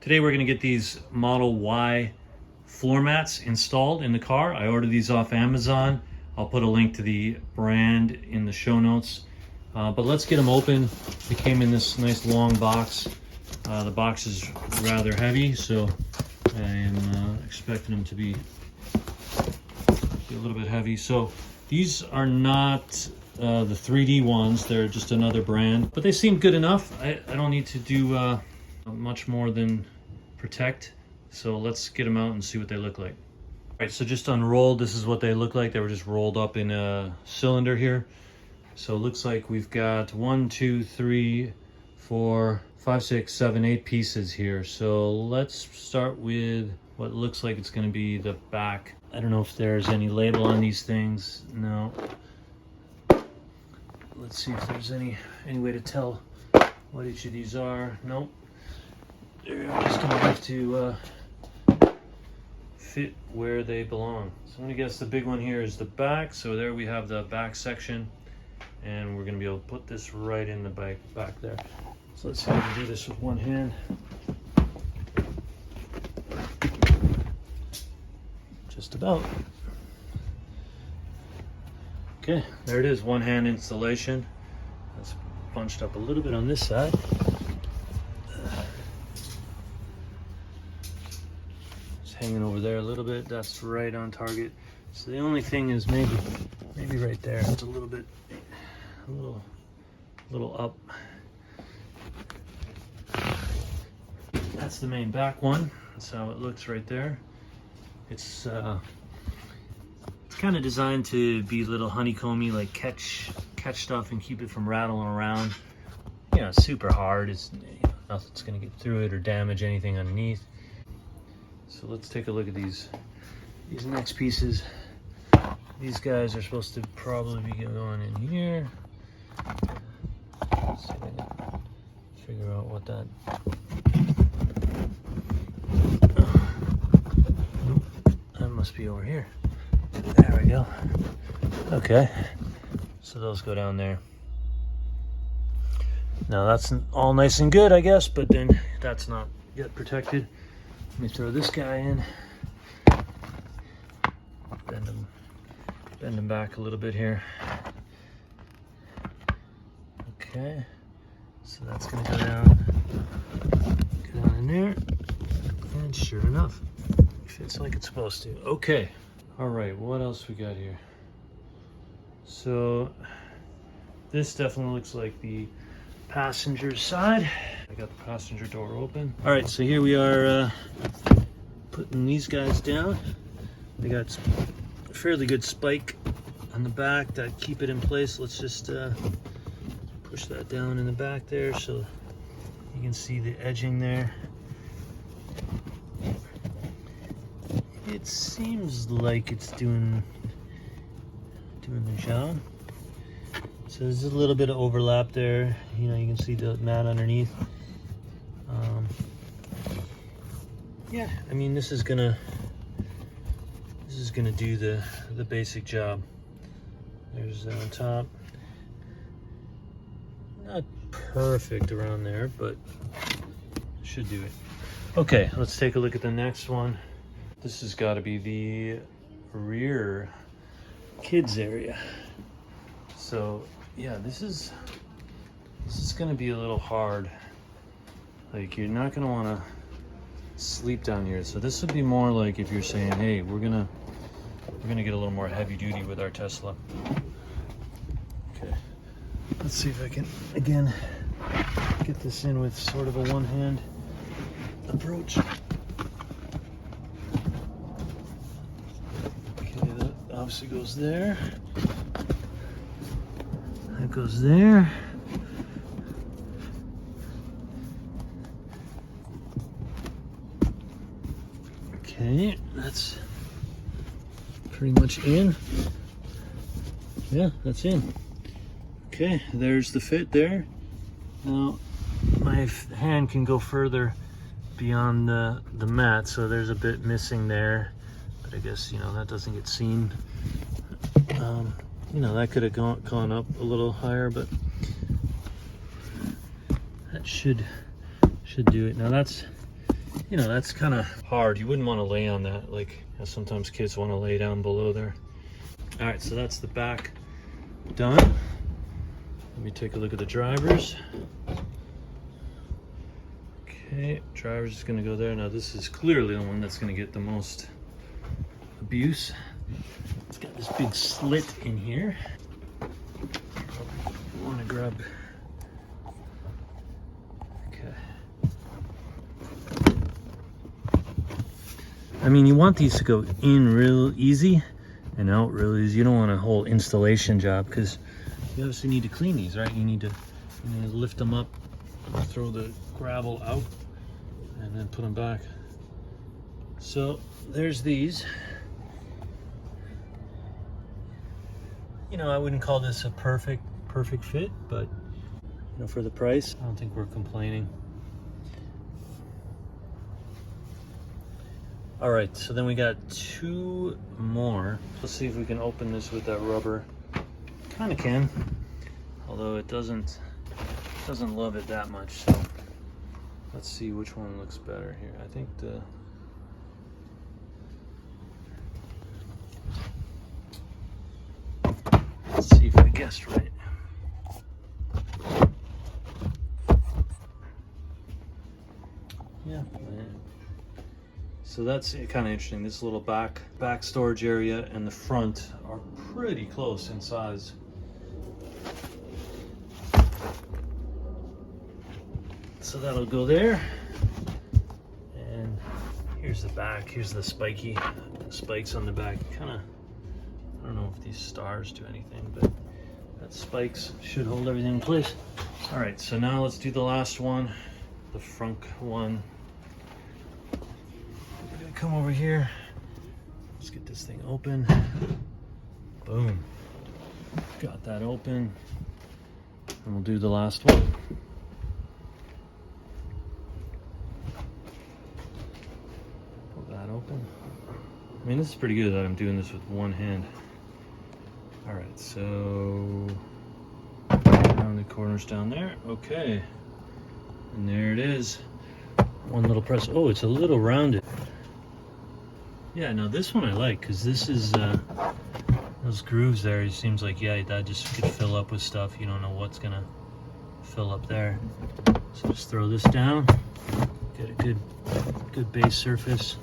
Today we're going to get these Model Y floor mats installed in the car. I ordered these off Amazon. I'll put a link to the brand in the show notes. But let's get them open. They came in this nice long box. The box is rather heavy, so I am expecting them to be a little bit heavy. So these are not the 3D ones. They're just another brand, but they seem good enough. I don't need to do much more than protect. So let's get them out and see what they look like. All right, so just unrolled, this is what they look like. They were just rolled up in a cylinder here. So it looks like we've got 1, 2, 3, 4, 5, 6, 7, 8 pieces here. So let's start with what looks like it's going to be the back. I don't know if there's any label on these things. No. Let's see if there's any way to tell what each of these are. Nope. They're just going to have to fit where they belong. So I'm going to guess the big one here is the back. So there we have the back section, and we're going to be able to put this right in the back there. So let's see if we can do this with one hand. Just about. Okay, there it is, one hand installation. That's bunched up a little bit on this side. Hanging over there a little bit. That's right on target. So the only thing is maybe right there. It's a little bit, a little up. That's the main back one. That's how it looks right there. It's kind of designed to be a little honeycomby, like catch stuff and keep it from rattling around. You know, it's super hard. It's nothing's gonna get through it or damage anything underneath. So let's take a look at these next pieces. These guys are supposed to probably be going in here. Let's see if I can figure out what that. That must be over here. There we go. Okay. So those go down there. Now that's all nice and good, I guess, but then that's not yet protected. Let me throw this guy in, bend him back a little bit here. Okay, so that's gonna go down in there, and sure enough, fits like it's supposed to. Okay, all right, what else we got here? So this definitely looks like the passenger side. I got the passenger door open. All right, so here we are putting these guys down. They got a fairly good spike on the back that keep it in place. Let's just push that down in the back there so you can see the edging there. It seems like it's doing the job. So there's a little bit of overlap there. You know, you can see the mat underneath. Yeah, I mean, this is gonna do the basic job. There's on top. Not perfect around there, but should do it. Okay, let's take a look at the next one. This has got to be the rear kids area. So yeah, this is gonna be a little hard. Like, you're not gonna want to sleep down here. So this would be more like if you're saying, hey, we're gonna get a little more heavy duty with our Tesla. Okay, let's see if I can again get this in with sort of a one-hand approach. Okay, that obviously goes there. That goes there. Okay, that's pretty much in. Yeah, that's in. Okay, there's the fit there. Now, my hand can go further beyond the mat, so there's a bit missing there. But I guess, you know, that doesn't get seen. You know, that could have gone up a little higher, but that should do it. Now that's you know, that's kind of hard. You wouldn't want to lay on that. Like, you know, sometimes kids want to lay down below there. All right, so that's the back done. Let me take a look at the drivers. Okay, driver's is gonna go there. Now this is clearly the one that's gonna get the most abuse. It's got this big slit in here. I want to grab. Okay. I mean, you want these to go in real easy and out real easy. You don't want a whole installation job because you obviously need to clean these, right? You need to lift them up, throw the gravel out, and then put them back. So there's these. You know, I wouldn't call this a perfect fit, but you know, for the price, I don't think we're complaining. All right, so then we got 2 more. Let's see if we can open this with that rubber. Kind of can, although it doesn't love it that much. So let's see which one looks better here. I think the let's see if I guessed right. Yeah. So that's kind of interesting. This little back storage area and the front are pretty close in size. So that'll go there. And here's the back. Here's the spikes on the back. Kind of, I don't know if these stars do anything, but that spikes should hold everything in place. All right, so now let's do the last one, the front one. We're gonna come over here. Let's get this thing open. Boom. Got that open. And we'll do the last one. Open. I mean, this is pretty good that I'm doing this with one hand. All right, so around the corners down there. Okay, and there it is. One little press. Oh, it's a little rounded. Yeah, now this one I like because this is those grooves there. It seems like, yeah, that just could fill up with stuff. You don't know what's gonna fill up there. So just throw this down. Get a good base surface.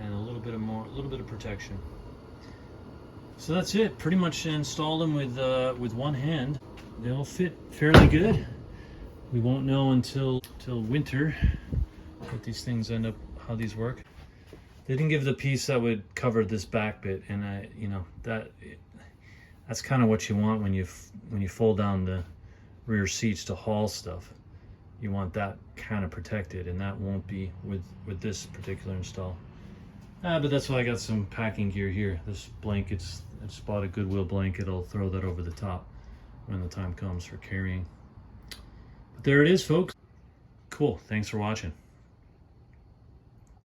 A little bit of protection. So that's it. Pretty much install them with one hand. They'll fit fairly good. We won't know until winter what these things end up, how these work. They didn't give the piece that would cover this back bit, and you know, that's kind of what you want when you fold down the rear seats to haul stuff. You want that kind of protected, and that won't be with this particular install. But that's why I got some packing gear here. This blanket's, I just bought a Goodwill blanket. I'll throw that over the top when the time comes for carrying. But there it is, folks. Cool. Thanks for watching.